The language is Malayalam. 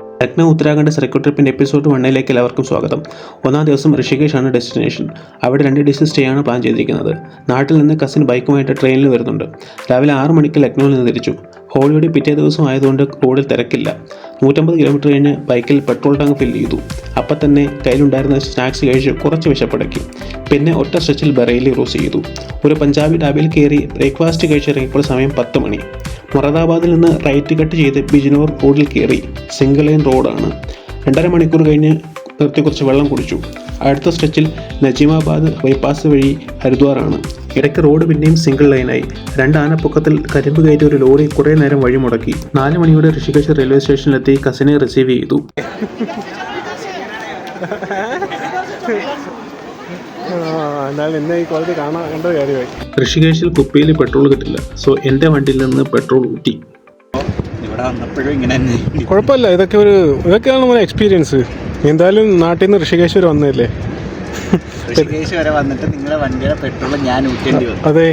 ലക്നൗ ഉത്തരാഖണ്ഡ് സർക്യൂട്ട് ട്രിപ്പിൻ്റെ എപ്പിസോഡ് 1 എല്ലാവർക്കും സ്വാഗതം. ഒന്നാം ദിവസം ഋഷികേശാണ് ഡെസ്റ്റിനേഷൻ. അവിടെ 2 ഡേയ്സ് സ്റ്റേ ആണ് പ്ലാൻ ചെയ്തിരിക്കുന്നത്. നാട്ടിൽ നിന്ന് കസിൻ ബൈക്കുമായിട്ട് ട്രെയിനിൽ വരുന്നുണ്ട്. രാവിലെ 6 മണിക്ക് ലക്നൌവിൽ നിന്ന് തിരിച്ചു. ഹോളിഡേ പിറ്റേ ദിവസം ആയതുകൊണ്ട് റോഡിൽ തിരക്കില്ല. 150 കിലോമീറ്റർ കഴിഞ്ഞ് ബൈക്കിൽ പെട്രോൾ ടാങ്ക് ഫില്ല് ചെയ്തു. അപ്പം തന്നെ കയ്യിലുണ്ടായിരുന്ന സ്നാക്സ് കഴിച്ച് കുറച്ച് വിശപ്പടക്കി. പിന്നെ ഒറ്റ സ്ട്രെച്ചിൽ ബറേലി ക്രോസ് ചെയ്തു. ഒരു പഞ്ചാബി ഢാബയിൽ കയറി ബ്രേക്ക്ഫാസ്റ്റ് കഴിച്ചിറങ്ങിയപ്പോൾ സമയം 10 മണി. മൊറാദാബാദിൽ നിന്ന് റൈറ്റ് കട്ട് ചെയ്ത് ബിജ്നോർ റോഡിൽ കയറി. സിംഗിൾ ലൈൻ റോഡാണ്. 2.5 മണിക്കൂർ കഴിഞ്ഞ് നിർത്തി കുറച്ച് വെള്ളം കുടിച്ചു. അടുത്ത സ്ട്രെച്ചിൽ നജീമാബാദ് ബൈപ്പാസ് വഴി ഹരിദ്വാറാണ്. ഇടയ്ക്ക് റോഡ് പിന്നെയും സിംഗിൾ ലൈനായി. 2 ആനപ്പൊക്കത്തിൽ കരിമ്പ് കയറ്റിയ ഒരു ലോറി കുറേ നേരം വഴി മുടക്കി. 4 മണിയോടെ ഋഷികേശ് റെയിൽവേ സ്റ്റേഷനിലെത്തി കസിനെ റിസീവ് ചെയ്തു. ഋഷികേശിൽ കുപ്പിയിൽ പെട്രോൾ കിട്ടില്ല. സോ എൻ്റെ വണ്ടിയിൽ നിന്ന് പെട്രോൾ ഊറ്റി. കുഴപ്പമില്ല, ഇതൊക്കെയാണ് നമ്മുടെ എക്സ്പീരിയൻസ്. എന്തായാലും നാട്ടിൽ നിന്ന് ഋഷികേശ് വരെ വന്നതല്ലേ. ഋഷികേശ് വരെ വന്നിട്ട് നിങ്ങളുടെ വണ്ടിയുടെ പെട്രോൾ ഞാൻ ഊറ്റേണ്ടി വന്നു. അതെ.